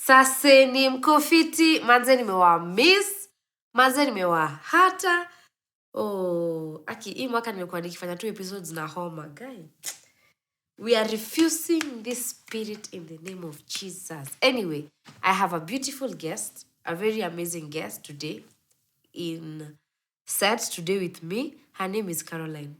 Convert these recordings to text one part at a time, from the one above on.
Saseni mkofiti, manze nimewa miss, manze nimewa hata. Oh, aki hii mwaka nimekuwa nikifanya 2 episodes na homa, guy. We are refusing this spirit in the name of Jesus. Anyway, I have a beautiful guest, a very amazing guest today in set today with me. Her name is Caroline.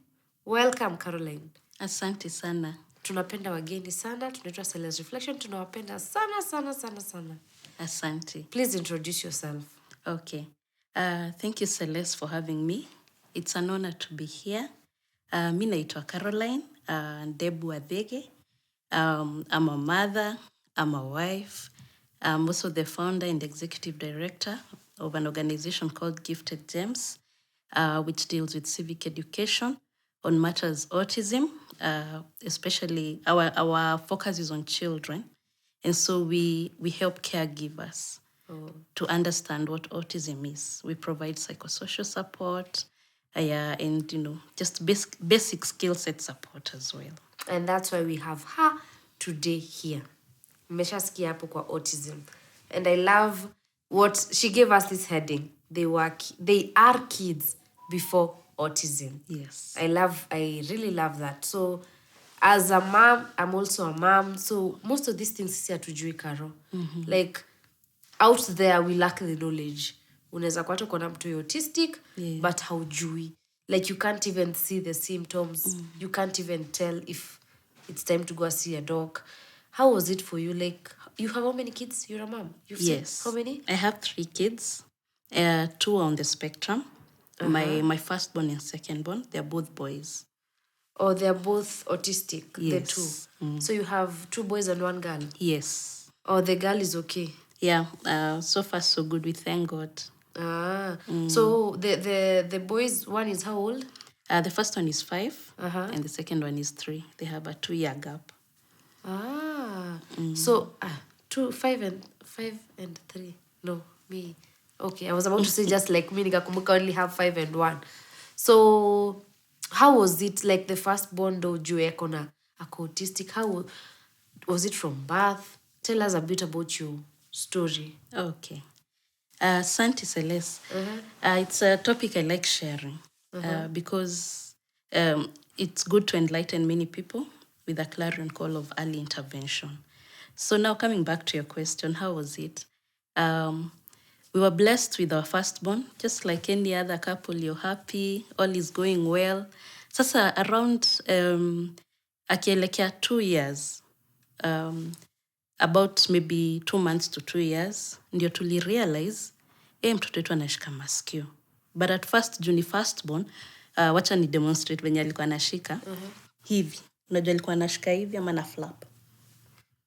Welcome, Caroline. Asante sana. Tunapenda wageni sana, tunaitwa Celeste Reflection, tunawapenda sana. Asante. Please introduce yourself. Okay. Thank you, Celeste, for having me. It's an honor to be here. Mi naitwa Caroline Debu Adhege. I'm a mother, I'm a wife. I'm also the founder and executive director of an organization called Gifted Gems, which deals with civic education on matters autism, especially our focus is on children. And so we help caregivers to understand what autism is. We provide psychosocial support, and just basic skill set support as well. And that's why we have her today here. Mmeshasikia hapo kwa autism. And I love what she gave us this heading. They are kids before autism. Yes. I really love that. So as a mom, I'm also a mom. So most of these things sisi hatujui Karo. Like out there we lack the knowledge. Unaweza kuwa uko na mtu autistic, but haujui. Like you can't even see the symptoms. You can't even tell if it's time to go see a doc. How was it for you? Like, you have how many kids? You're a mom. Yes. How many? I have 3 kids. 2 on the spectrum. My firstborn and secondborn, they're both boys. Oh, they're both autistic, yes. The 2. So you have 2 boys and 1 girl? Yes. Oh, the girl is okay? Yeah, so far so good, we thank God. So the boys, one is how old? The first one is 5, and the second one is 3. They have a 2-year gap. So 5 and 3. No, me. Okay, I was about to say just like me, nikakumbuka only have 5 and 1. So how was it like the firstborn do juu ako autistic? How was it from birth? Tell us a bit about your story. Okay. Santi Celeste. It's a topic I like sharing because it's good to enlighten many people with a clarion call of early intervention. So now coming back to your question, how was it? We were blessed with our firstborn, just like any other couple. You're happy, all is going well. Sasa around akielekea 2 years, about maybe 2 months to 2 years, ndio tulirealize mtoto wetu anashika masikio. But at first, juu ni firstborn, wacha ni demonstrate venye alikuwa anashika hivi. Unajua alikuwa anashika hivi ama na flap.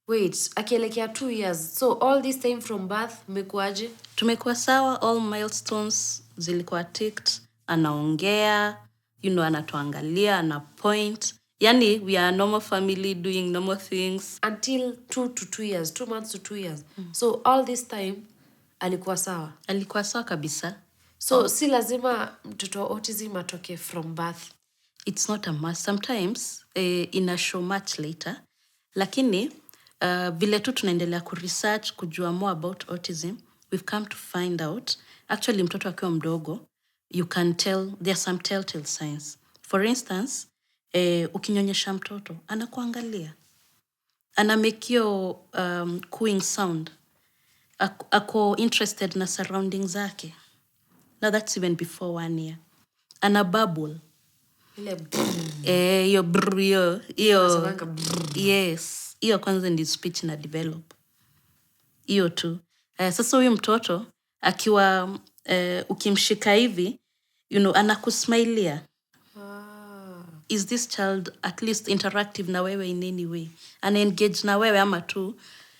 Wait, akielekea 2 years. So all this time from birth, mmekuaje? Tumekuwa sawa, all milestones zilikuwa ticked, anaongea, anatuangalia, ana point. Yani, we are a normal family doing normal things. Until 2 to 2 years, 2 months to 2 years. So all this time, alikuwa sawa? Alikuwa sawa kabisa. So si lazima mtoto autism atoke from birth? It's not a must. Sometimes, ina show much later. Lakini, vile tu tunaendelea kuresearch, kujua more about autism, we've come to find out, actually mtoto akiwa mdogo, you can tell, there are some telltale signs. For instance, ukinyonyesha mtoto, anakuangalia. Ana make hiyo cooing sound. Ako interested na surroundings zake. Now that's even before 1 year. Ana bubble. Hiyo brrr, hiyo. Yes. Hiyo kwanza ndi speech na develop. Hiyo tu. Sasa huyu mtoto, akiwa ukimshika hivi, anakusmailia. Is this child at least interactive na wewe in any way? Ana-engage na wewe ama tu,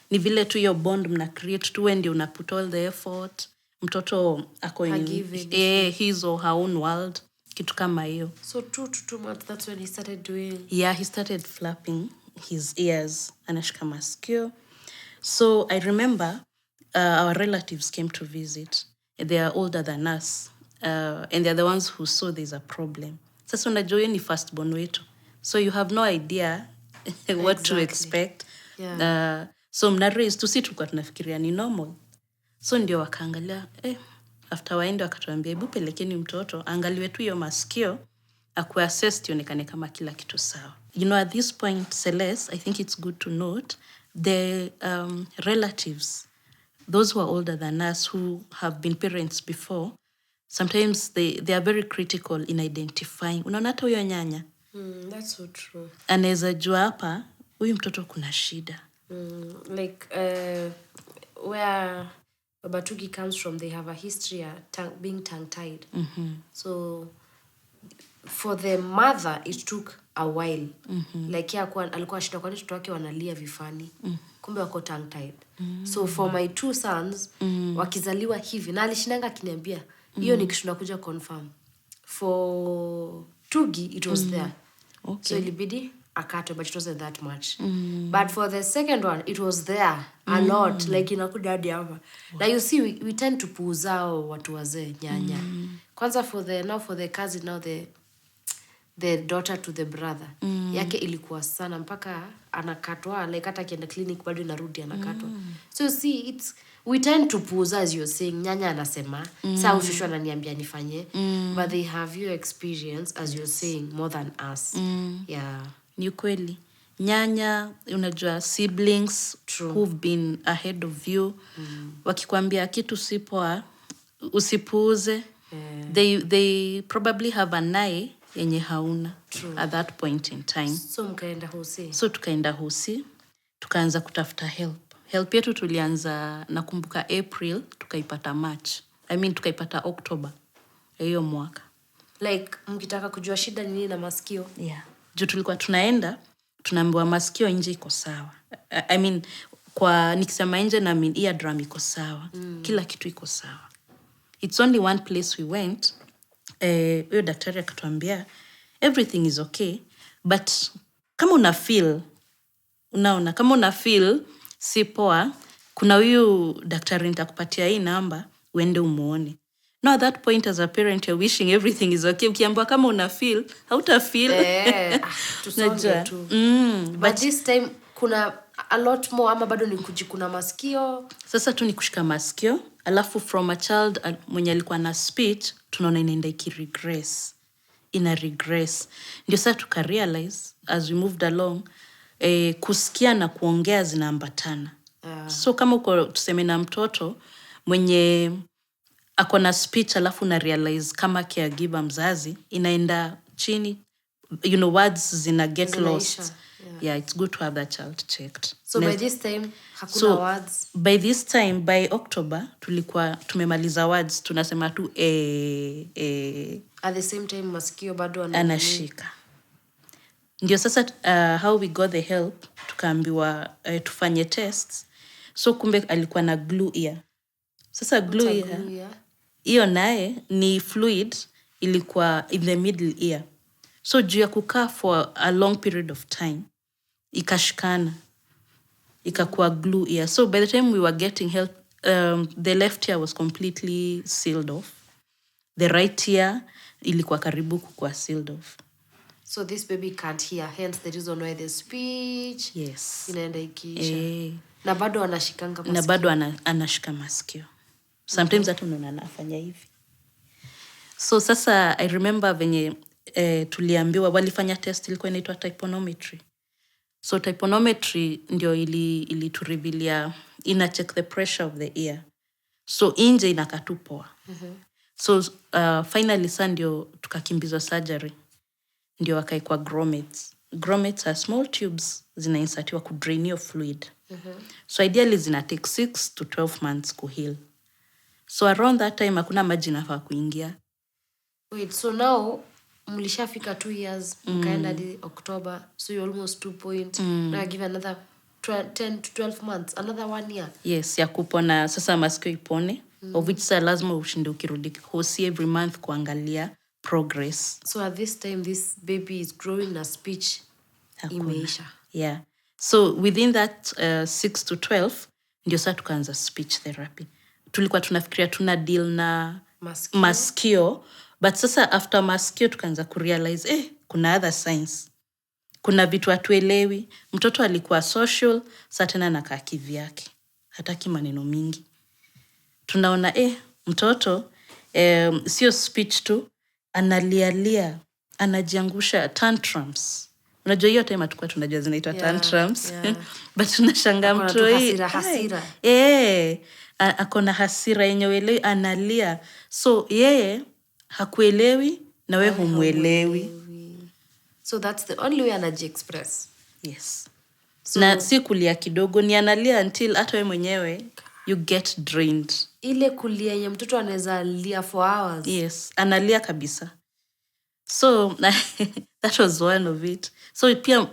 ni vile tu your bond mna create tu when una put all the effort. Mtoto ako in his or her own world. Kitu kama hiyo. So 2 to 2 months, that's when he started doing? Yeah, he started flapping his ears. Anashika masikio. So I remember our relatives came to visit. They are older than us. And they're the ones who saw there's a problem. Sasa unajua ni firstborn wetu. So you have no idea what to expect. Yeah. So mna raise tusi tulikuwa tunafikiria ni normal. So ndio wakaangalia after waende wakatuambia hebu pelekeni mtoto angaliwe tu hiyo masikio akuassess ionekane kama kila kitu sawa. You know, at this point, Celeste, I think it's good to note the relatives, those who are older than us, who have been parents before, sometimes they are very critical in identifying. Unaona hata huyo nyanya? That's so true. Anaweza jua hapa huyu mtoto kuna shida. Like where Baba Tugi comes from, they have a history being tongue-tied. So for the mother, it took a while. Like alikuwa shida kwani mtoto wake wanalia vifani. Kumbe wako tongue-tied. So for my two sons, wakizaliwa hivi, na alishinanga akiniambia, hiyo ni kitu nakuja confirm. For Tugi, it was there. Okay. So ilibidi akatwe, but it wasn't that much. But for the second one, it was there a lot. Like inakuja hadi hapa. Now you see, we tend to puuzao watu wazee nyanya. Kwanza for the cousin, now the daughter to the brother. Yake ilikuwa sana mpaka anakatwa, like hata kienda clinic bado inarudi anakatwa. So see, we tend to puuza, as you're saying, nyanya anasema, saa ushushu ananiambia nifanye, but they have your experience, as you're saying, more than us. Yeah. Ni kweli. Nyanya, unajua siblings who've been ahead of you. Wakikwambia kitu sipoa, usipuuze. They probably have an eye yenye hauna at that point in time. So mkaenda Hosi. So tukaenda Hosi, tukaanza kutafuta help. Help yetu tulianza nakumbuka April, tukaipata March. Tukaipata October. Hiyo mwaka. Like mkitaka kujua shida nini na masikio? Yeah. Juu tulikuwa tunaenda, tunaambiwa masikio nje iko sawa. Kwa nikisema nje na eardrum iko sawa. Kila kitu iko sawa. It's only one place we went. Huyo daktari akatuambia everything is okay, but kama una feel si poa, kuna huyu daktari nitakupatia hii namba uende umuone. No, at that point as a parent you're wishing everything is okay. Ukiambiwa kama una feel, hauta feel. Tusonge tu. But this time kuna a lot more ama bado ni kujikuna masikio. Sasa tu ni kushika masikio, alafu from a child mwenye alikuwa na speech, tunaona inaenda ikiregress. Ina regress. Ndio sasa tukarealize as we moved along, kusikia na kuongea zinaambatana. So kama uko tuseme na mtoto mwenye ako na speech alafu na realize kama caregiver mzazi inaenda chini, you know, words zina get lost. Yeah, it's good to have that child checked. So by this time hakuna words. By this time, by October tulikuwa tumemaliza words, tunasema tu at the same time masikio bado anashika. Ndio sasa how we got the help, tukaambiwa tufanye tests. So kumbe alikuwa na glue ear. Sasa glue ear hiyo naye ni fluid ilikuwa in the middle ear. So juu ya kukaa for a long period of time ikashikana, ikakuwa glue ear. So by the time we were getting help, the left ear was completely sealed off. The right ear ilikuwa karibu kukuwa sealed off. So this baby can't hear, hence the reason why the speech inaenda ikiisha. Na bado anashikanga masikio. Na bado anashika masikio. Sometimes hata unaona anafanya hivi. So sasa I remember venye tuliambiwa walifanya test ilikuwa inaitwa tympanometry. So tympanometry ndio ili turevealia, ina check the pressure of the ear. So nje inakatupoa. So finally sasa ndio tukakimbizwa surgery. Ndio wakaikwa grommets. Grommets are small tubes zinainsatiwa ku drain your fluid. So ideally zina take 6 to 12 months ku heal. So around that time hakuna maji nafaa kuingia. Wait, so now mlishafika 2 years, mkaenda hadi October, so you're almost 2 point. Now give another 10 to 12 months, another 1 year. Yes, ya kupona sasa masikio ipone, of which sa lazima ushinde ukirudi Hosi every month kuangalia progress. So at this time this baby is growing na speech imeisha. Yeah. So within that 6 to 12 ndio sasa tukaanza speech therapy. Tulikuwa tunafikiria tuna deal na masikio, but sasa after masikio tukaanza kurealize kuna other signs. kuna vitu hatuelewi. Mtoto alikuwa social, sasa tena anakaa kivyake, hataki maneno mingi. Tunaona mtoto sio speech tu, analialia, anajiangusha, tantrums. Unajua hiyo time hatukuwa tunajua zinaitwa tantrums. But tunashangaa mtu hasira. Akona hasira yenye uelewi, analia. So yeye hakuelewi na wewe humuelewi. So that's the only way anajiexpress. Yes. So, na si kulia kidogo, ni analia until hata wewe mwenyewe you get drained. Ile kulia yenye mtoto anaweza lia for hours. Yes, analia kabisa. So that was one of it. So pia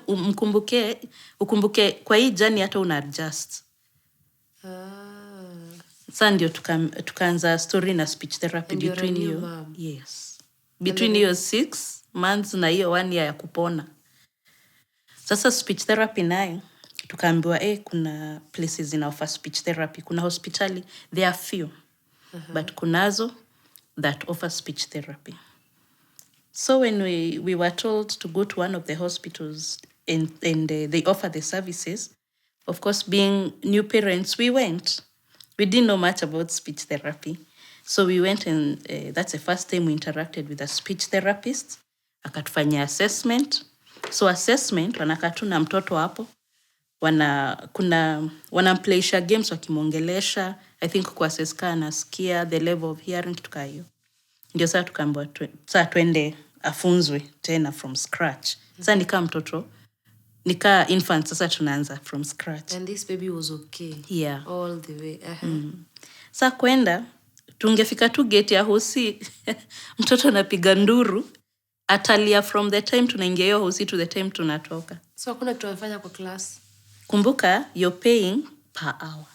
ukumbuke kwa hii journey hata una adjust. Sasa ndio tukaanza story na speech therapy between you. Yes. Between your 6 months na hiyo 1 year ya kupona. Sasa speech therapy nayo tukaambiwa kuna places in offer speech therapy. Kuna hospitali, there are few. But kunazo that offer speech therapy. So when we were told to go to one of the hospitals and they offer the services, of course, being new parents, we went. We didn't know much about speech therapy. So we went and that's the first time we interacted with a speech therapist. Akatufanyia assessment. So assessment, wanakaa tu na mtoto hapo. Wanampleisha games wakimwongelesha. I think kuassess kaa anasikia, the level of hearing, tukaa hiyo. Ndio sasa tukaambiwa sasa twende afunzwe tena from scratch. Sasa nikaa mtoto, nikaa infant, sasa tunaanza from scratch. And this baby was okay. Yeah. All the way. Sasa kwenda, tungefika tu gate ya hosi, mtoto anapiga nduru, atalia from the time tunaingia hiyo hosi to the time tunatoka. So hakuna kitu amefanya kwa class? Kumbuka, you're paying per hour.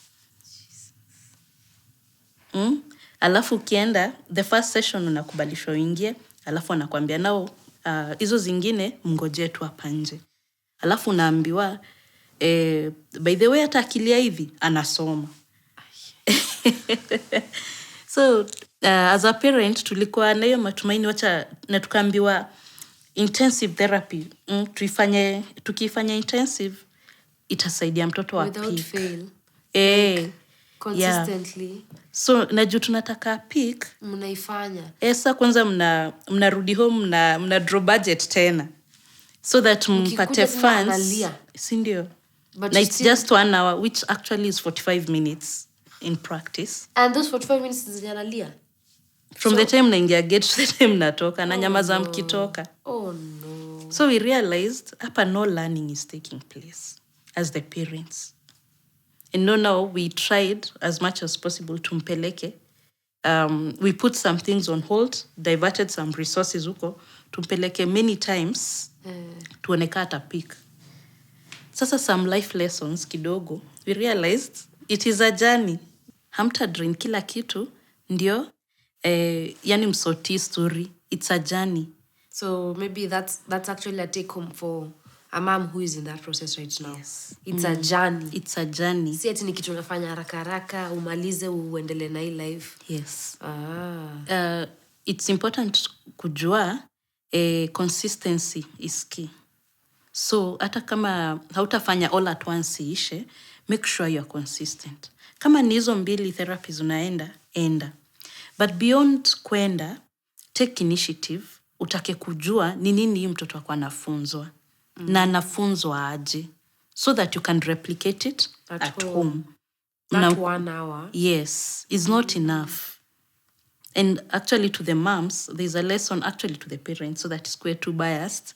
Alafu ukienda, the first session unakubalishwa uingie, alafu anakuambia nao hizo zingine mngojee tu hapa nje. Alafu unaambiwa by the way hata akilia hivi anasoma. So as a parent tulikuwa na hiyo matumaini, wacha na tukaambiwa intensive therapy tukifanya intensive itasaidia mtoto wa without peak. Fail. Consistently. Yeah. So najua tunataka peak mnaifanya. Sasa kwanza mnarudi home mna draw budget tena so that mpate funds. Si ndio? But it's just 1 hour, which actually is 45 minutes in practice. And those 45 minutes zinanalia? From the time naingia gate to the time natoka na nyamaza mkitoka. Oh no. So we realized hapa no learning is taking place as the parents. And now we tried as much as possible tumpeleke. We put some things on hold, diverted some resources huko, tumpeleke many times, tuoneka ata peak. Sasa some life lessons kidogo, we realized it is a journey. Hamta drain kila kitu, ndio, yani msoti story. It's a journey. So maybe that's actually a take home for a mom who is in that process right now. Yes. It's a journey. It's a journey. Si ati ni kitu unafanya haraka umalize uendelee na hii life. Yes. It's important kujua consistency is key. So hata kama hautafanya all at once ishe, make sure you are consistent. Kama ni hizo 2 therapies unaenda, enda. But beyond kwenda, take initiative, utake kujua ni nini mtoto wako anafunzwa. Na anafunzwa aje. So that you can replicate it at home. That 1 hour. Yes, is not enough. And actually to the moms, there's a lesson actually to the parents, so that square too biased.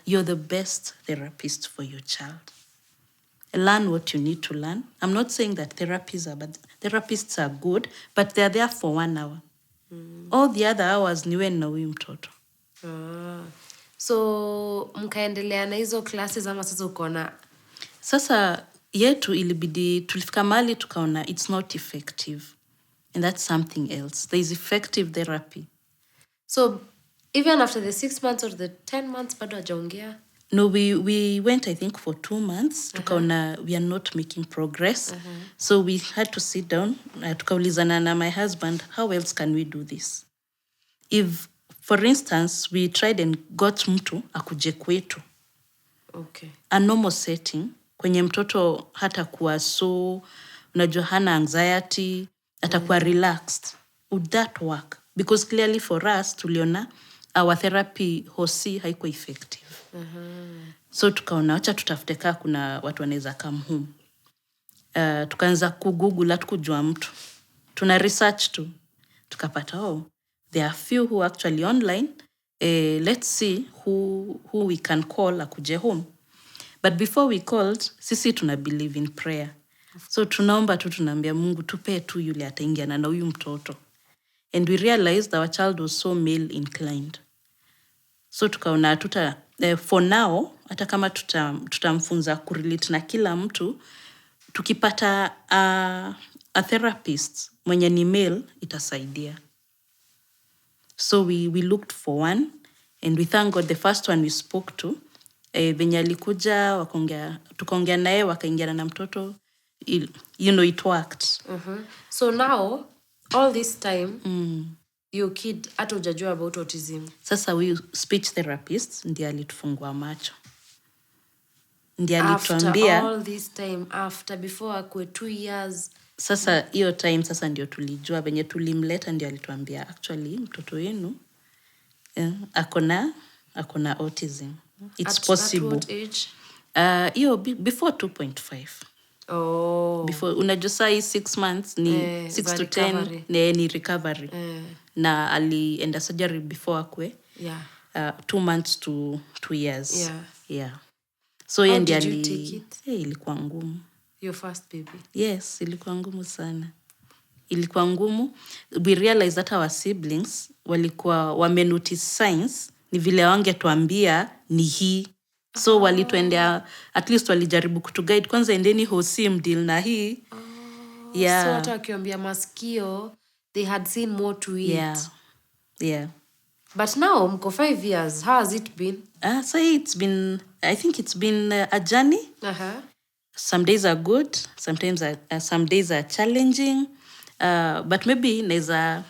You're the best therapist for your child. Learn what you need to learn. I'm not saying that therapists are bad. Therapists are good, but they're there for 1 hour. All the other hours niwe na huyu mtoto. So mkaendelea na hizo classes ama sasa ukaona? Sasa yetu ilibidi tulifika mahali tukaona it's not effective. And that's something else. There is effective therapy. So even after the 6 months or the 10 months bado hajaongea? No, we went I think for 2 months. Tukaona we are not making progress. So we had to sit down. Tukaulizana na my husband, how else can we do this? If, for instance, we tried and got mtu akuje kwetu. Okay. A normal setting kwenye mtoto hata kuwa so unajua hana anxiety, atakuwa relaxed. Would that work? Because clearly for us tuliona our therapy hosi haiko effective. So tukaona acha tutafute kaa kuna watu wanaweza come home. Tukaanza kugoogle hatukujua mtu. Tuna research tu. Tukapata there are few who actually online. Let's see who we can call akuje home. But before we called, sisi tuna believe in prayer. So tunaomba tu tunaambia Mungu tupe tu yule ataingiana na huyu mtoto. And we realized our child was so male inclined. So tukaona for now, hata kama tutamfunza kurelate na kila mtu, tukipata a therapist mwenye ni male itasaidia. So we looked for one, and we thank God the first one we spoke to, venye alikuja tukaongea naye wakaingiana na mtoto, it worked. So now all this time your kid hata hujajua about autism. Sasa huyu speech therapist ndiye alitufungua macho. Ndiye alituambia after all this time, before akue 2 years. Sasa hiyo time sasa ndio tulijua venye tulimleta, ndio alituambia actually mtoto wenu akona autism. It's possible. At what age? Before 2.5. Before unajua saa hii 6 months ni 6 to 10 ni recovery. Na alienda surgery before akwe 2 months to 2 years. Yeah. So how did you take it? Ilikuwa ngumu. Your first baby? Yes, ilikuwa ngumu sana. Ilikuwa ngumu. We realized that our siblings walikuwa wamenotice signs ni vile wangetuambia ni hii. So walituendea, at least walijaribu kutuguide kwanza endeni hosi mdeal na hii. So hata wakiambia masikio, they had seen more to it. Yeah. But now mko 5 years, how has it been? So I think it's been a journey. Some days are good, sometimes some days are challenging, but maybe naweza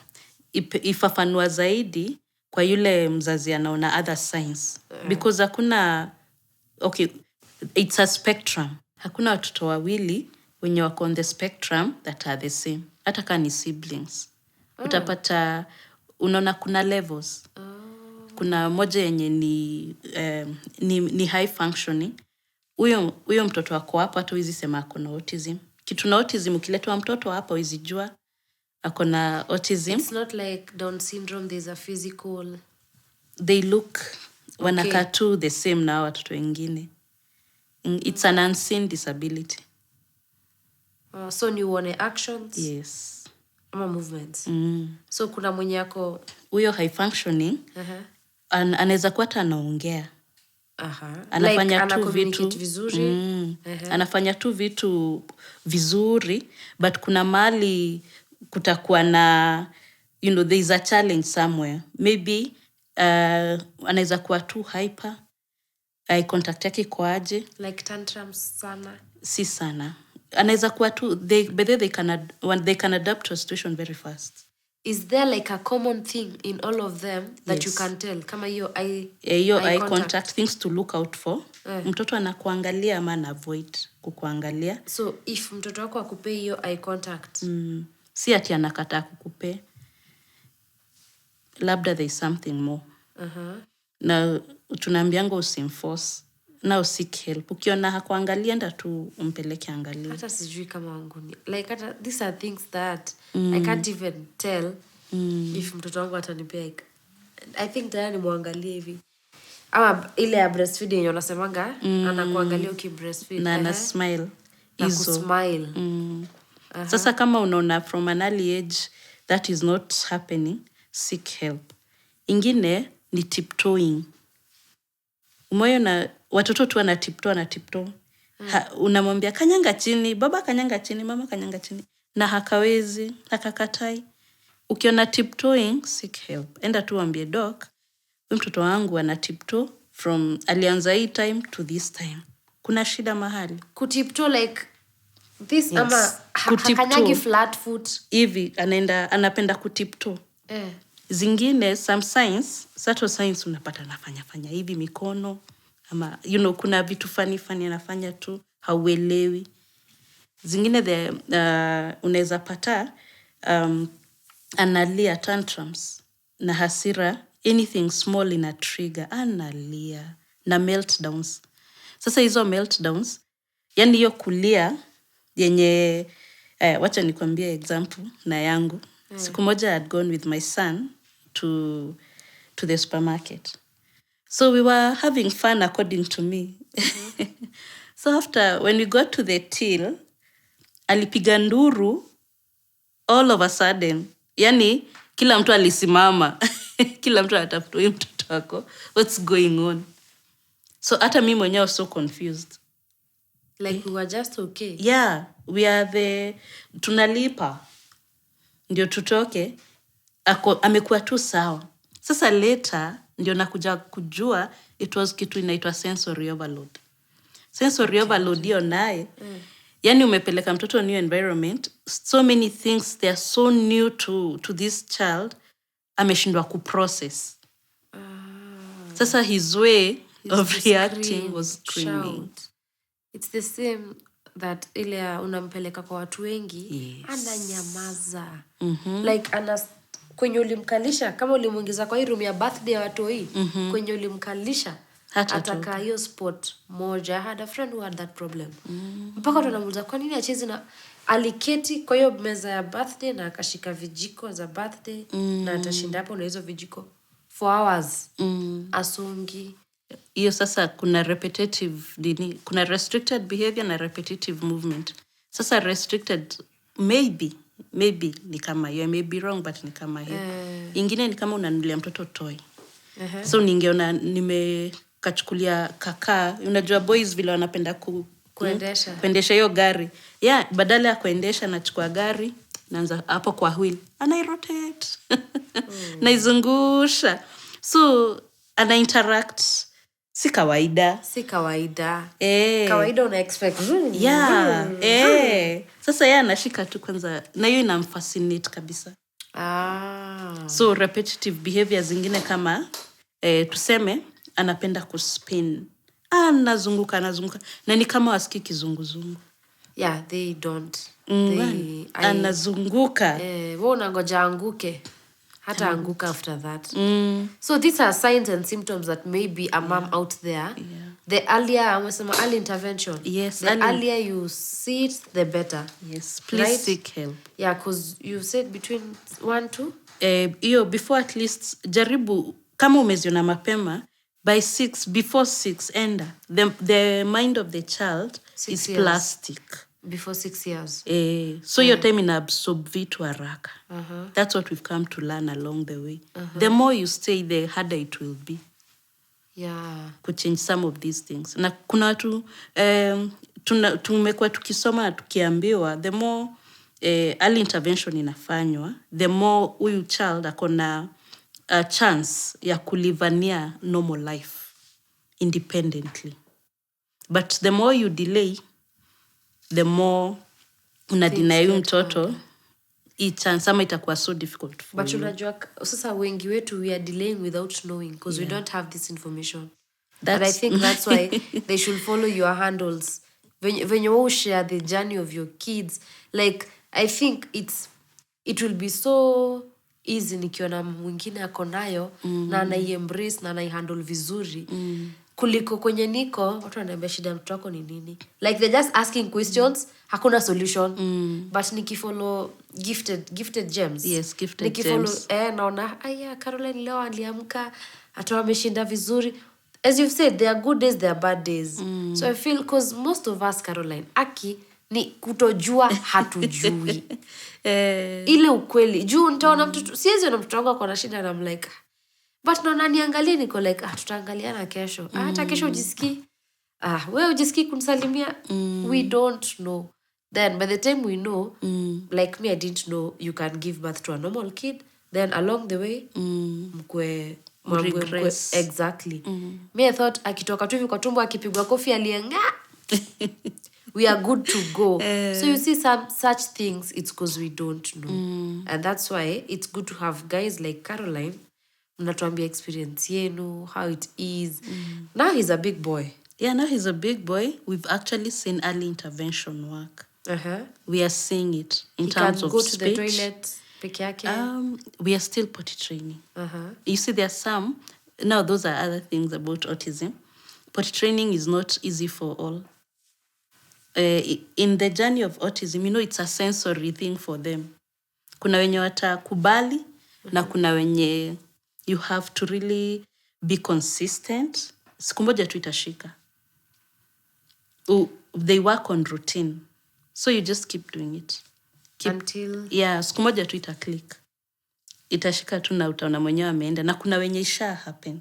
ifafanua zaidi kwa yule mzazi anaona other signs. Because hakuna, it's a spectrum. Hakuna watoto wawili wenye wako on the spectrum that are the same. Hata kama ni siblings. Utapata, unaona kuna levels. Kuna moja yenye ni high functioning. Huyo mtoto wako hapa hata huwezi sema akona autism. Kitu na autism ukiletwa mtoto hapa huwezi jua akona autism. It's not like Down syndrome, there's a physical. They look wanakaa tu the same na watoto wengine. It's an unseen disability. So ni uone actions? Yes. Ama movements? So kuna mwenye yako huyo high functioning anaweza kuwa hata anaongea. Anafanya tu vitu vizuri. Anafanya tu vitu vizuri, but kuna mahali kutakuwa na there is a challenge somewhere. Maybe anaweza kuwa tu hyper. Eye contact yake iko aje? Like tantrums sana? Si sana. Anaweza kuwa tu they can adapt to a situation very fast. Is there like a common thing in all of them that you can tell? Kama hiyo eye contact, things to look out for. Mtoto anakuangalia ama ana avoid kukuangalia. So if mtoto wako akupe hiyo eye contact, si ati anakataa kukupe. Labda there is something more. Na tunaambianga usimforce na usik help. Ukiona hakuangalia enda tu umpeleke angalia. Hata sijui kama wangu ni like these are things that I can't even tell if mtoto wangu atanipea. I think tayari muangalie hivi. Ama ile ya breastfeeding yenye unasemanga anakuangalia ukibreastfeed na ana smile na kusmile. Sasa kama unaona from an early age that is not happening, seek help. Ingine ni tiptoeing. Umoyo na watoto tu ana tiptoe. Unamwambia kanyanga chini, baba kanyanga chini, mama kanyanga chini. Na hakawezi, hakakatai. Ukiona tiptoeing, seek help. Enda tu ambie doc, mtoto wangu ana tiptoe from alianza hii time to this time. Kuna shida mahali. Kutiptoe like this, yes. Ama hakanyagi flat foot. Hivi, anapenda kutiptoe. Zingine, some signs, subtle signs unapata anafanya hivi mikono, ama kuna vitu funny anafanya tu hauelewi. Zingine unaweza pata analia tantrums na hasira, anything small ina trigger, analia na meltdowns. Sasa hizo meltdowns, yani hiyo kulia yenye wacha nikwambie example na yangu. Siku moja I had gone with my son to the supermarket. So we were having fun according to me. So after, when we got to the till, alipiga nduru all of a sudden. Yani, kila mtu alisimama. Kila mtu anatafuta huyu mtoto wako. What's going on? So hata mimi mwenyewe was so confused. Like we were just okay. Yeah, we are tunalipa. Ndio tutoke. Amekuwa tu sawa. Sasa later, ndio nakuja kujua, it was kitu inaitwa sensory overload. Sensory overload hiyo naye. Yani umepeleka mtoto new environment, so many things, they are so new to this child, ameshindwa kuprocess. Sasa his way of reacting was screaming. Shout. It's the same that ile unampeleka kwa watu wengi, ananyamaza. Like kwenye ulimkalisha, kama ulimuingiza kwa hii room ya birthday ya watoi, kwenye ulimkalisha, ataka hiyo spot moja. I had a friend who had that problem. Mpaka tunamuuliza kwa nini acheze na aliketi kwa hiyo meza ya birthday na akashika vijiko za birthday na atashinda hapo na hizo vijiko for hours. Asongi. Hiyo sasa kuna kuna restricted behavior na repetitive movement. Sasa restricted maybe ni kama hiyo, I may be wrong but ni kama hiyo. Ingine ni kama unanunulia mtoto toy. So ningeona nimekachukulia kaka, unajua boys vile wanapenda kuendesha hiyo gari. Yeah, badala ya kuendesha nachukua gari, naanza hapo kwa wheel, anairotate. Naizungusha. So ana interact. Si kawaida. Kawaida una expect. Yeah. Sasa yeye anashika tu kwanza na hiyo inamfascinate kabisa. So repetitive behavior zingine kama tuseme anapenda kuspin. Anazunguka na ni kama wasikii kizunguzungu. Yeah, they don't. Anazunguka. Wewe unangoja anguke. Hata anguka after that. So these are signs and symptoms that maybe a mom out there, the earlier, early intervention, the earlier you see it, the better. Yes, please seek help. Yeah, because you said between 1 to? Before at least, jaribu, kama umeziona mapema, before 6, enda. The mind of the child is plastic. Before 6 years. So your time in absorb vitu haraka. That's what we've come to learn along the way. The more you stay, the harder it will be. Yeah. Could change some of these things. Na kuna watu tumekuwa tukisoma na tukiambiwa, the more early intervention inafanywa, the more huyu child akona a chance ya kulivania normal life independently. But the more you delay, the more unadeny mtoto, hii chance ama itakuwa so difficult for but you. But unajua sasa wengi wetu we are delaying without knowing because we don't have this information. But I think that's why they should follow your handles. When you share the journey of your kids, like I think it will be so easy nikiona mwingine ako nayo na anaiembrace na anaihandle vizuri. Kuliko kwenye niko watu wananiambia shida mtoto wako ni nini, like they're just asking questions, hakuna solution. But nikifollow gifted gems, yes, gifted gems, naona Caroline leo aliamka hata ameshinda vizuri. As you've said, there are good days, there are bad days. So I feel because most of us, Caroline, ni kutojua hatujui. Ile ukweli juu nitaona mtoto, siwezi ona mtoto wangu ako na shida na I'm like, but naona niangalie niko like tutaangaliana kesho. Hata kesho ujisikii. Wewe ujisikii kunisalimia. We don't know. Then by the time we know, like me, I didn't know you can give birth to a normal kid. Then along the way, mkwe exactly. Me I thought akitoka tu hivi kwa tumbo akipigwa kofi alienga. We are good to go. So you see some such things, it's because we don't know. And that's why it's good to have guys like Caroline mnatuambia experience yenu, how it is. Now he's a big boy. Yeah, now he's a big boy. We've actually seen early intervention work. We are seeing it in terms of speech. He can go to the toilet peke yake. We are still potty training. You see, there are some. Now, those are other things about autism. Potty training is not easy for all. In the journey of autism, you know, it's a sensory thing for them. Kuna wenye watakubali na kuna wenye you have to really be consistent. Siku moja tu itashika. They work on routine. So you just keep doing it. Until... Yeah, siku moja tu click. Itashika tu na utaona mwenyewe ameenda. Na kuna wenye isha happen.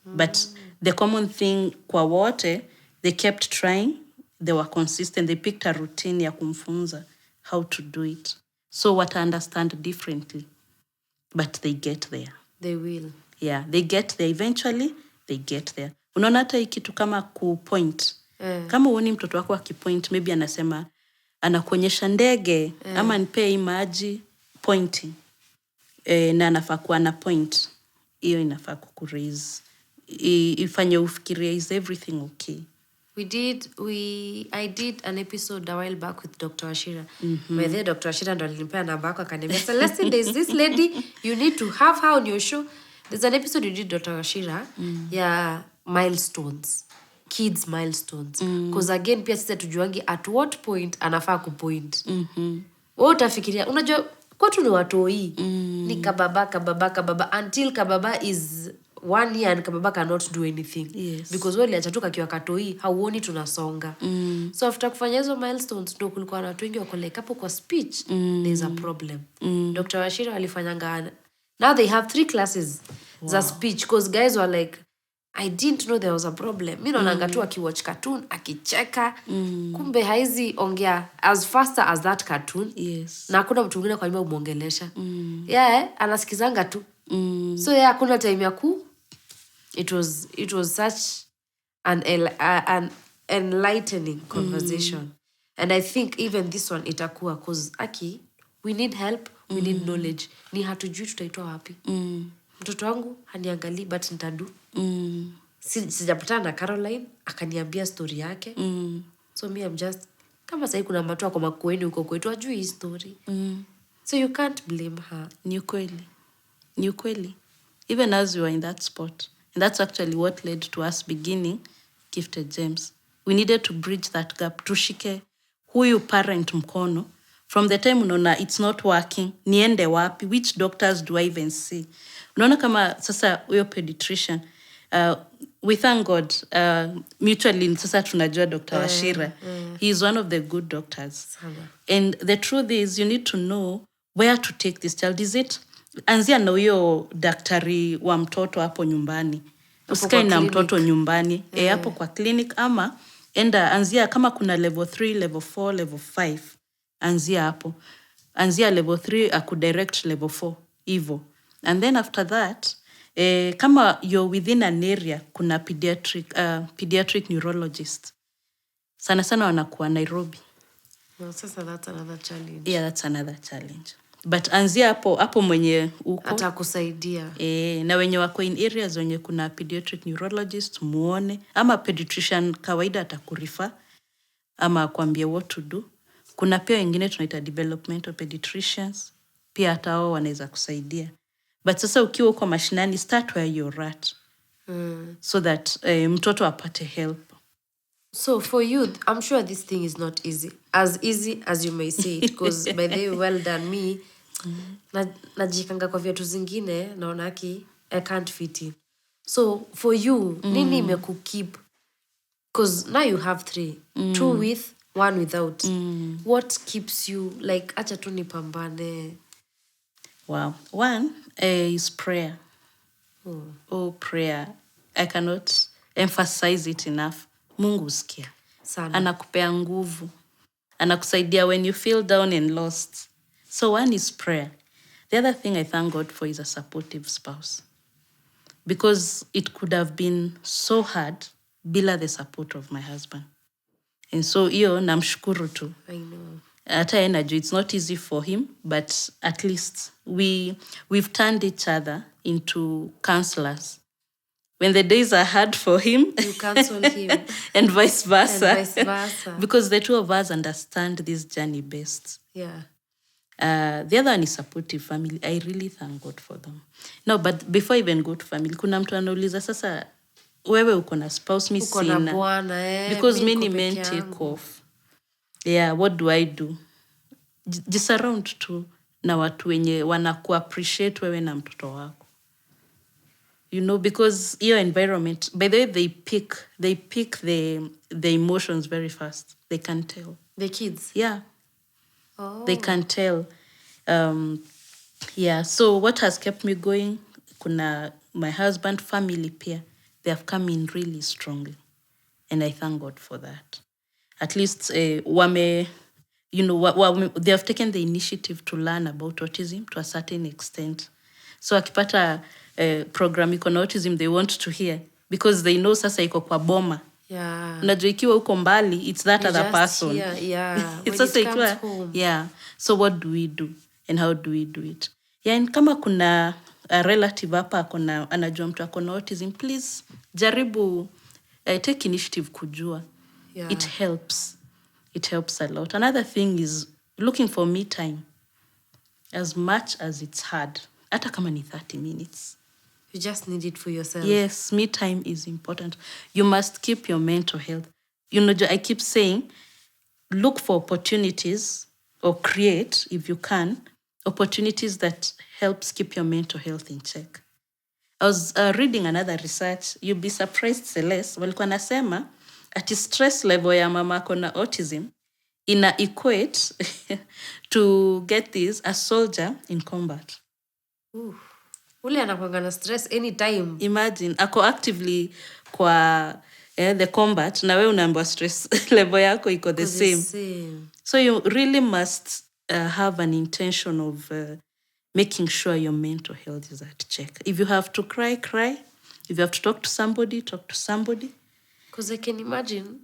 But the common thing kwa wote, they kept trying. They were consistent. They picked a routine ya kumfunza how to do it. So what I understand differently. But they get there. They will. Yeah, they get there. Eventually, they get there. Unaona hata hii kitu kama kupoint. Kama uoni mtoto wako akipoint, maybe anasema, anakuonyesha ndege, ama nipee maji, pointing. Na anafaa kuwa na point. Iyo inafaa kukuraise. Ifanye ufikirie, is everything okay? I did an episode a while back with Dr. Ashira. Where there Dr. Ashira ndo alinipea namba yako akaniambia, Celestine, there's this lady, you need to have her on your show. There's an episode you did, Dr. Ashira, yeah, milestones. Kids milestones. Because again, pia sisi tujuangi at what point anafaa kupoint. Wewe utafikiria, unajua kwetu ni watoi. Ni kababa until kababa is 1 year and kababa cannot do anything. Yes. Because wale achatoka kiwa katoi, hauoni tunasonga. So after kufanya hizo milestones, ndo kulikuwa na watu wengi wako like hapo kwa speech, there's a problem. Dr. Washira walifanyanga, now they have 3 classes za speech, because guys were like, I didn't know there was a problem. Mimi naonanga tu akiwatch cartoon, akicheka, kumbe haizi ongea as faster as that cartoon. Yes. Na hakuna mtu mwingine kwa nyuma umuongelesha. Yeah, anasikizanga tu. So yeah, hakuna time ya ku. It was such an enlightening conversation. And I think even this one itakuwa, cause Aki, we need help, we need knowledge. Ni hatujui tutaitoa wapi. Mtoto wangu haniangalii but nitadu. Sijapatana na Caroline akaniambia story yake. So me I'm just, kama sahi kuna matu wako makueni huko kwetu ajui hii story. So you can't blame her. Ni ukweli. Even as we were in that spot. And that's actually what led to us beginning Gifted Gems. We needed to bridge that gap. Tushike huyu parent mkono. From the time unaona it's not working, niende wapi, which doctors do I even see? Unaona kama sasa huyo pediatrician, we thank God, mutually sasa tunajua Dr. Washira. He is one of the good doctors. And the truth is, you need to know where to take this child. Is it, anzia na huyo daktari wa mtoto hapo nyumbani. Usikae na mtoto nyumbani. Hapo kwa clinic, ama enda anzia kama kuna level 3, level 4, level 5. Anzia hapo. Anzia level 3 akudirect level 4. Hivo. And then after that, kama you're within an area, kuna pediatric neurologist. Sana wanakuwa Nairobi. No, sasa that's another challenge. Yeah, that's another challenge. But anzia hapo mwenye uko. Atakusaidia. Na wenye wako in areas wenye kuna pediatric neurologist, muone. Ama pediatrician kawaida atakurifa. Ama kuambia what to do. Kuna pia wengine tunaita developmental pediatricians. Pia hata wao wanaweza kusaidia. But sasa ukiwa uko mashinani, start where you're at. So that mtoto apate help. So for you, I'm sure this thing is not easy. As easy as you may say it. Because by the way, well done me. Najikanga kwa viatu zingine, naonaki, I can't fit in. So for you, nini imekukeep? Because now you have 3. 2 with, 1 without. What keeps you, like, acha tu nipambane? Wow. 1 is prayer. Prayer. I cannot emphasize it enough. Mungu usikia. Sana. Anakupea nguvu. Anakusaidia when you feel down and lost. So 1 is prayer. The other thing I thank God for is a supportive spouse. Because it could have been so hard bila the support of my husband. And so iyo namshukuru tu. I know. Hata energy, it's not easy for him, but at least we've turned each other into counselors. When the days are hard for him, you counsel him. and vice versa. And vice versa. Because the two of us understand this journey best. Yeah. The other one is supportive family. I really thank God for them. No, but before I even go to family, kuna mtu anauliza sasa wewe uko na spouse, mi Uko na sina. bwana, Because mi many niko men peke take yangu. off. Yeah, what do I do? Jisurround tu na watu wenye wanaku appreciate wewe na mtoto wako. You know, because your environment, by the way, they pick the emotions very fast. They can tell. The kids? Yeah. Oh. They can tell. Yeah, so what has kept me going, kuna my husband, family pia, they have come in really strongly. And I thank God for that. At least they have taken the initiative to learn about autism to a certain extent. So akipata program iko na autism, they want to hear because they know sasa iko kwa boma. Yeah. Unajua ikiwa uko mbali, it's that other person. Yeah. It's when also it comes home. Yeah. So what do we do? And how do we do it? Yeah, and kama kuna a relative hapa anajua mtu akona autism, please jaribu take initiative kujua. Yeah. It helps. It helps a lot. Another thing is looking for me time. As much as it's hard. Hata kama ni 30 minutes. You just need it for yourself. Yes, me time is important. You must keep your mental health. You know, I keep saying, look for opportunities or create, if you can, opportunities that helps keep your mental health in check. I was reading another research. You'll be surprised, Celeste. Walikuwa nasema, ati stress level ya mama akona autism ina equate to get this, a soldier in combat. Ule anakuanga na stress anytime. Imagine, ako actively kwa the combat, na we unaambiwa stress level yako iko the same. So you really must have an intention of making sure your mental health is at check. If you have to cry, cry. If you have to talk to somebody, talk to somebody. Because I can imagine,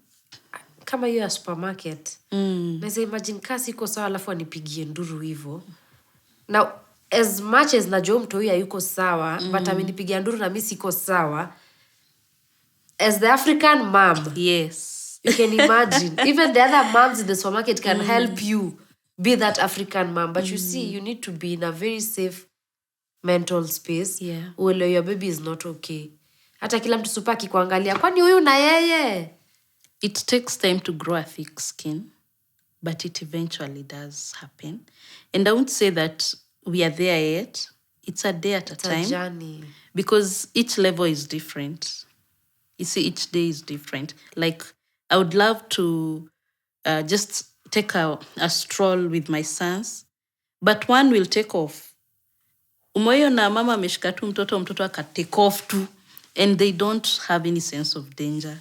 kama hiyo ya supermarket, naweza imagine kasi iko sawa alafu anipigie nduru hivyo. Now, as much as najua mtu huyu hayuko sawa, but amenipigia nduru na mimi siko sawa, as the African mom, yes, you can imagine. Even the other moms in the supermarket can help you be that African mom. But you see, you need to be in a very safe mental space. Yeah. Where your baby is not okay. Hata kila mtu supa akikuangalia, kwani huyu na yeye? It takes time to grow a thick skin, but it eventually does happen. And I won't say that we are there yet. It's a day at a time. It's a journey. Because each level is different. You see, each day is different. Like, I would love to just take a stroll with my sons, but one will take off. Umoyo na mama ameshika tu mtoto aka take off too, and they don't have any sense of danger.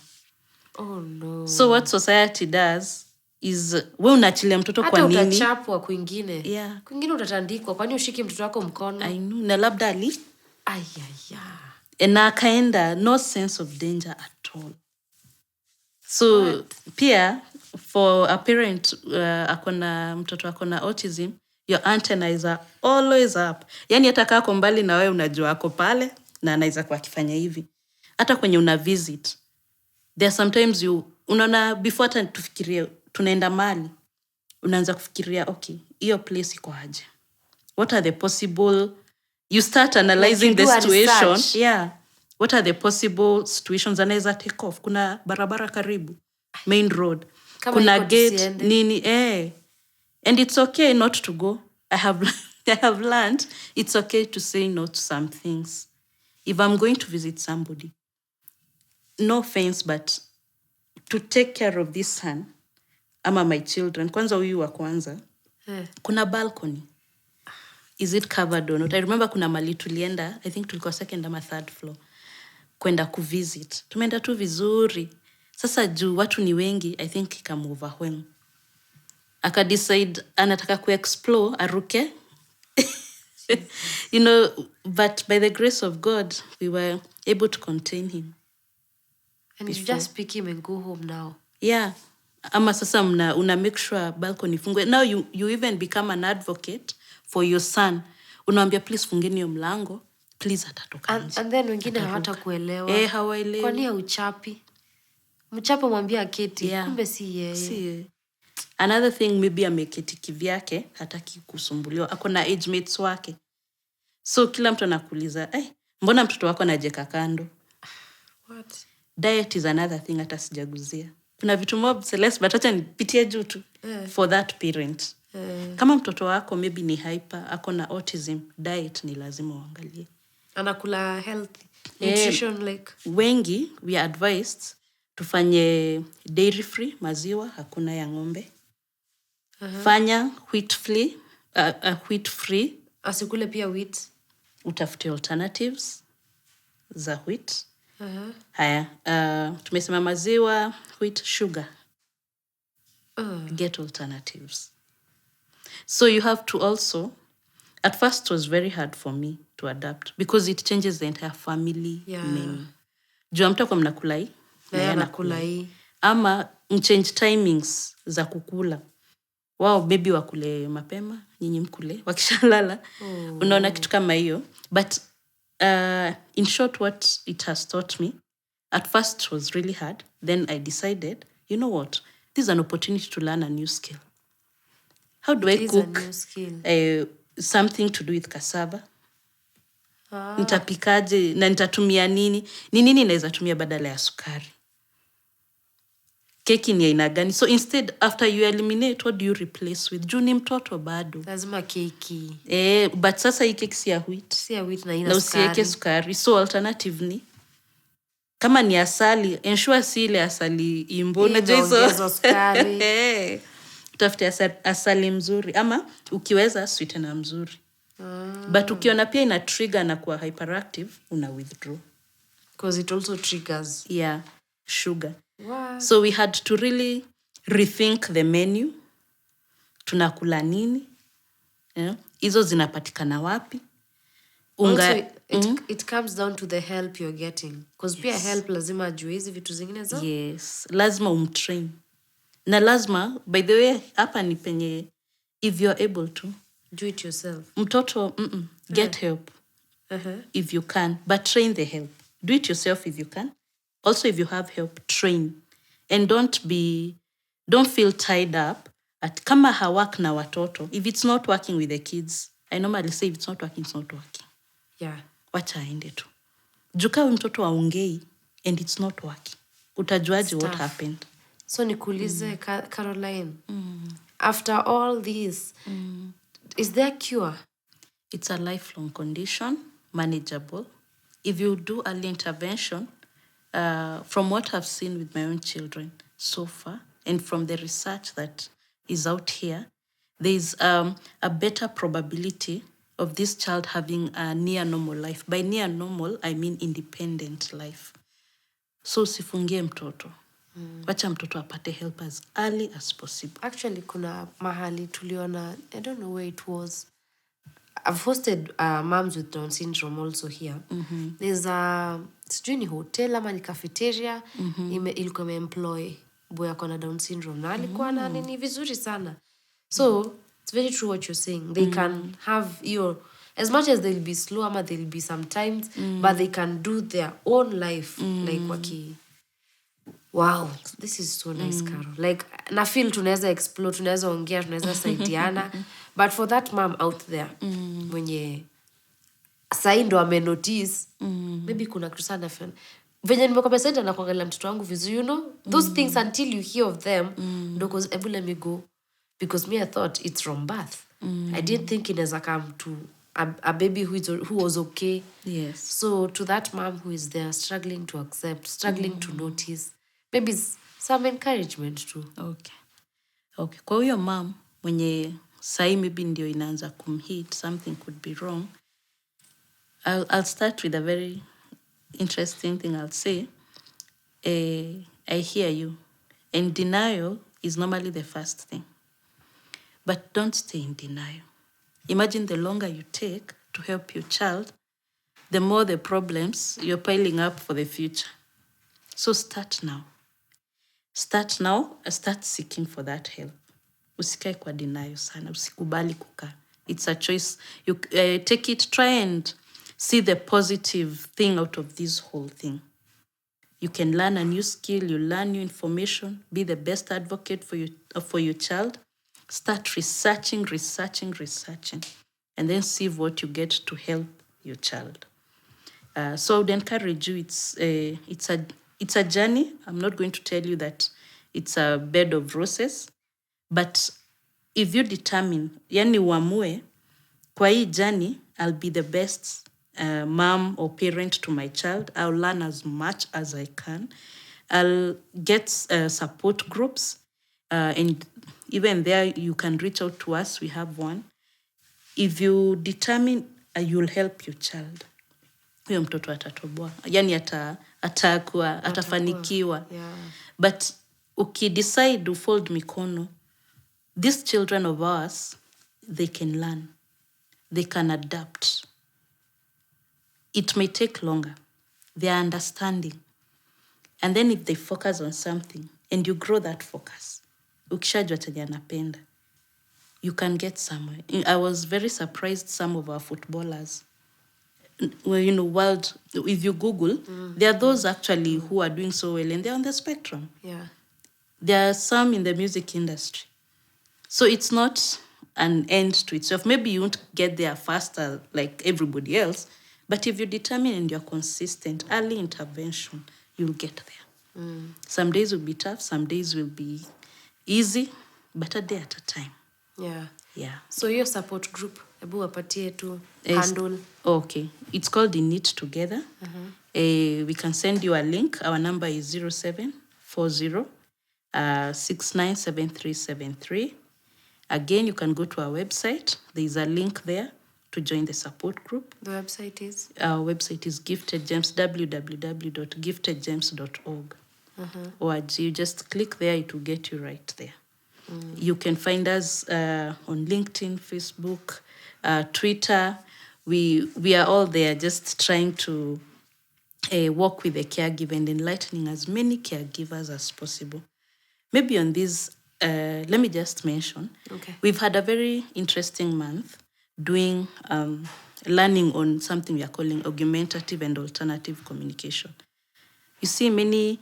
Oh no. So what society does is, we unaachilia mtoto kwa nini? Hata utachapwa kwingine. Yeah. Kwingine utatandikwa, kwani ushiki mtoto wako mkono? I know, na labda ali. Ayaya. Na akaenda, no sense of danger at all. So, pia, for a parent, akona mtoto akona autism, your antenna is always up. Yani hata kaa mbali na wewe unajua ako pale, na anaweza kuwa akifanya hivi. Hata kwenye una visit, there are sometimes unaona, before hata tufikirie, tunaenda mali, unaanza kufikiria, okay, hiyo place iko aje? What are the possible... You start analyzing the situation. Yeah. What are the possible situations? Anaweza take off. Kuna barabara karibu. Main road. Kuna gate. Nini. And it's okay not to go. I have learned it's okay to say no to some things. If I'm going to visit somebody, no offense, but to take care of this son, ama my children, kwanza huyu wa kwanza, kuna balcony. Is it covered or not? I remember kuna mali tulienda, I think tulikuwa second ama third floor, kwenda kuvisit. Tumeenda tu vizuri. Sasa juu watu ni wengi, I think ikamu overwhelm. Aka decide anataka ku-explore, aruke. You know, but by the grace of God, we were able to contain him. And you just pick him and go home now. Yeah. Ama sasa una make sure balcony fungwe. Now you even become an advocate for your son. Unamwambia, please fungeni hiyo mlango please atatoka nje. And then wengine hawata kuelewa. Hawaelewi. Kwani ya uchapi? Mchape mwambie aketi, kumbe si yeye. Si. Another thing, maybe ameketi kivyake, hataki kusumbuliwa. Ako na age mates wake. So kila mtu anakuuliza, mbona mtoto wako anajeka kando? What? Diet is another thing hata sijaguzia. Kuna vitu mob Celeste, but acha nipitie juu tu for that parent. Kama mtoto wako maybe ni hyper, ako na autism, diet ni lazima uangalie. Anakula healthy nutrition like. Wengi we are advised tufanye dairy free, maziwa hakuna ya ng'ombe. Fanya wheat free. Asikule pia wheat. Utafute alternatives za wheat. Haya, tumesema maziwa, wheat, sugar. Get alternatives. So you have to also, at first it was very hard for me to adapt because it changes the entire family menu. Juu mtu kwa mnakula hii, na yeye anakula hii. Ama mchange timings za kukula. Wao maybe wakule mapema, nyinyi mkule, wakishalala. Unaona kitu kama hiyo. But in short, what it has taught me, at first it was really hard. Then I decided, you know what? This is an opportunity to learn a new skill. How do I cook something to do with cassava? Nitapikaje na nitatumia nini? Ni nini naweza tumia badala ya sukari? Keki ni aina gani? So instead, after you eliminate, what do you replace with? Juu ni mtoto bado. Lazima keki. But sasa hii keki si ya wheat. Si ya wheat na ina sukari. Na usiweke sukari. So alternative ni, kama ni asali, ensure si ile asali imbo. Unajua hizo sukari. Utafute asali mzuri. Ama ukiweza sweetener mzuri. But ukiona pia ina trigger na kuwa hyperactive, una withdraw. Because it also triggers. Yeah, sugar. Wow. So we had to really rethink the menu. Tunakula nini? Hizo zinapatikana wapi? Also, it comes down to the help you're getting. Because pia help lazima ajue hizi vitu zingine zo. Yes, lazima umtrain. Na lazima, by the way, hapa ni penye, if you're able to, do it yourself. Mtoto, get help if you can, but train the help. Do it yourself if you can. Also, if you have help, train. And don't feel tied up at kama hawak na watoto. If it's not working with the kids, I normally say if it's not working, it's not working. Yeah. Wacha aende tu. Jukawe mtoto aongei and it's not working. Utajuaje what happened? So nikuulize, Caroline, after all this, is there a cure? It's a lifelong condition, manageable. If you do early intervention, from what I've seen with my own children so far, and from the research that is out here, there is a better probability of this child having a near normal life. By near normal, I mean independent life. So usifungie mtoto. Wacha mtoto apate help as early as possible. Actually, kuna mahali tuliona, I don't know where it was. I've hosted moms with Down syndrome also here. There's a sijui ni hotel ama ni cafeteria ilikuwa imeemploy boy akona Down syndrome na alikuwa na nini vizuri sana. So it's very true what you're saying. They can have as much as they'll be slow ama they'll be sometimes, but they can do their own life like waki. Wow, this is so nice, Carol. Like, na feel tunaweza explore, tunaweza ongea, tunaweza saidiana. But for that mom out there, mwenye sahi ndo amenotice, maybe kuna kitu sana fun. Venye nimekwambia saidi na kuangalia mtoto wangu vizuri, you know, those things until you hear of them, ndo cause ebu let me go. Because me, I thought it's from birth. I didn't think inaweza come to a baby who was okay. Yes. So to that mom who is there, struggling to accept, struggling to notice, maybe some encouragement too. Okay. Kwa huyo mom, mwenye sahi maybe ndio inaanza kumhit, something could be wrong. I'll start with a very interesting thing I'll say. I hear you. And denial is normally the first thing. But don't stay in denial. Imagine the longer you take to help your child, the more the problems you're piling up for the future. So start now. Start seeking for that help. Usikae kwa denial sana. Usikubali kukaa. It's a choice. You take it, try and see the positive thing out of this whole thing. You can learn a new skill, you learn new information, be the best advocate for your child. Start researching, and then see what you get to help your child. So I would encourage you. It's a journey. I'm not going to tell you that it's a bed of roses, but if you determine, yani uamue, kwa hii journey, I'll be the best mom or parent to my child. I'll learn as much as I can. I'll get support groups, and even there you can reach out to us. We have one. If you determine, you'll help your child. Huyo mtoto atatoboa, yani atafanikiwa. Yeah. But ukidecide to fold mikono, these children of ours, they can learn, they can adapt. It may take longer. They are understanding. And then if they focus on something and you grow that focus, ukishajua chenye anapenda, you can get somewhere. I was very surprised some of our footballers, well, world, if you Google, there are those actually who are doing so well and they're on the spectrum. Yeah. There are some in the music industry. So it's not an end to itself. Maybe you won't get there faster like everybody else, but if you determine and you're consistent, early intervention, you'll get there. Some days will be tough, some days will be easy, but a day at a time. Yeah. So your support group, ebu wapatie tu handle. Okay. It's called the Knit Together. We can send you a link. Our number is 0740 697373. Again, you can go to our website. There is a link there to join the support group. The website is? Our website is Gifted Gems, www.giftedgems.org. Or you just click there, it will get you right there. You can find us on LinkedIn, Facebook, Twitter. We are all there just trying to work with the caregiver and enlightening as many caregivers as possible. Maybe on this, let me just mention, we've had a very interesting month doing learning on something we are calling augmentative and alternative communication. You see, many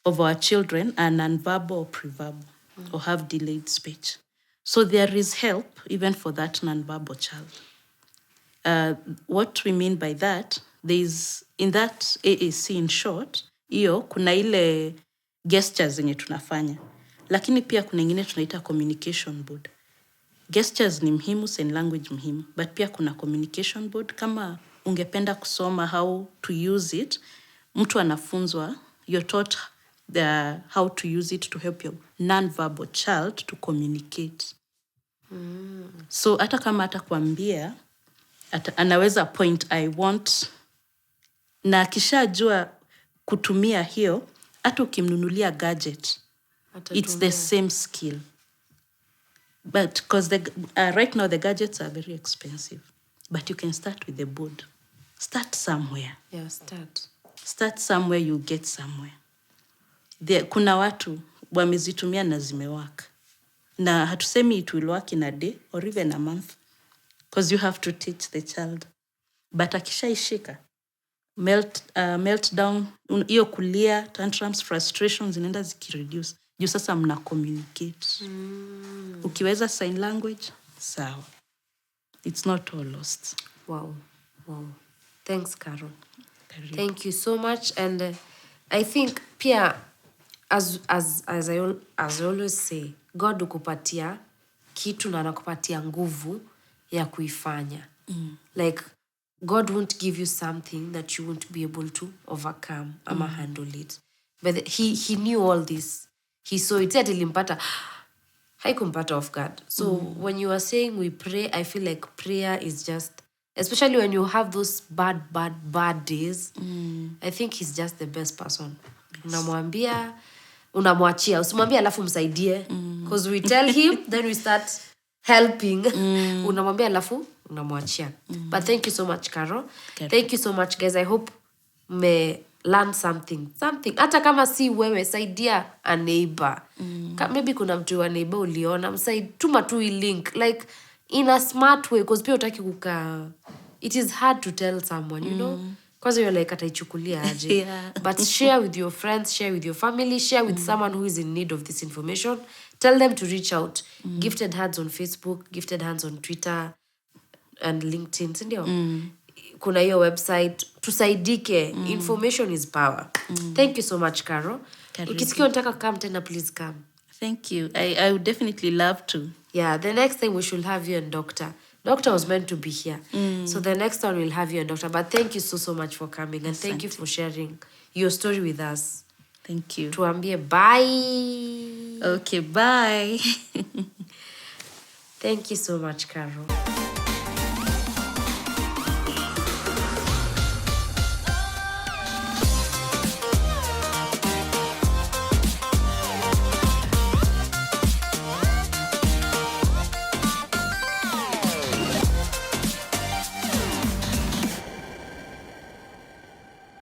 of our children are nonverbal or preverbal or have delayed speech. So there is help even for that nonverbal child. What we mean by that, there's in that AAC in short, hiyo kuna ile gestures zenye tunafanya. Lakini pia kuna ingine tunaita communication board. Gestures ni muhimu, sign language muhimu, but pia kuna communication board. Kama ungependa kusoma how to use it, mtu anafunzwa, you're taught how to use it to help your non-verbal child to communicate. So hata kama atakwambia, anaweza point I want, na akishajua kutumia hiyo, hata ukimnunulia gadget, it's the same skill. But because right now the gadgets are very expensive, but you can start with the board. Start somewhere. Yeah, start. Start somewhere, you get somewhere. Kuna watu wamezitumia na zimewaka. Na hatusemi it will work in a day or even a month, because you have to teach the child. But akishaishika, meltdown, hiyo kulia, tantrums, frustrations zinaenda zikireduce. Juu sasa mna communicate. Ukiweza sign language, sawa. It's not all lost. Wow. Thanks, Carol. Thank you so much. And I think pia, as I always say, God hukupatia kitu na anakupatia nguvu ya kuifanya. Like, God won't give you something that you won't be able to overcome ama handle it. But he knew all this. He saw it. Ilimpata haikumpata off guard. So when you are saying we pray, I feel like prayer is just, especially when you have those bad days, I think he's just the best person. Unamwambia, unamwachia, usimwambia alafu msaidie, because we tell him, then we start helping. Unamwambia alafu unamwachia. But thank you so much, Carol. Thank you so much, guys. I hope me learn something. Hata kama si wewe, saidia a neighbor. Maybe kuna mtu wa neighbor uliona, tuma tu link, like in a smart way, because pia utaki it is hard to tell someone, you know, because you're like ataichukulia aje. Yeah. But share with your friends, share with your family, share with someone who is in need of this information. Tell them to reach out. Gifted Hands on Facebook, Gifted Hands on Twitter and LinkedIn, sindio? Kuna hiyo website, tusaidike. Information is power. Thank you so much, Caro. Karibu. Ukisikia unataka come tena, please come. Thank you. I would definitely love to. Yeah, the next time we should have you and Doctor. Doctor was meant to be here. So the next one we'll have you and Doctor. But thank you so much for coming. And thank you for sharing your story with us. Thank you. Tuambie bye. Okay, bye. Thank you so much, Carol.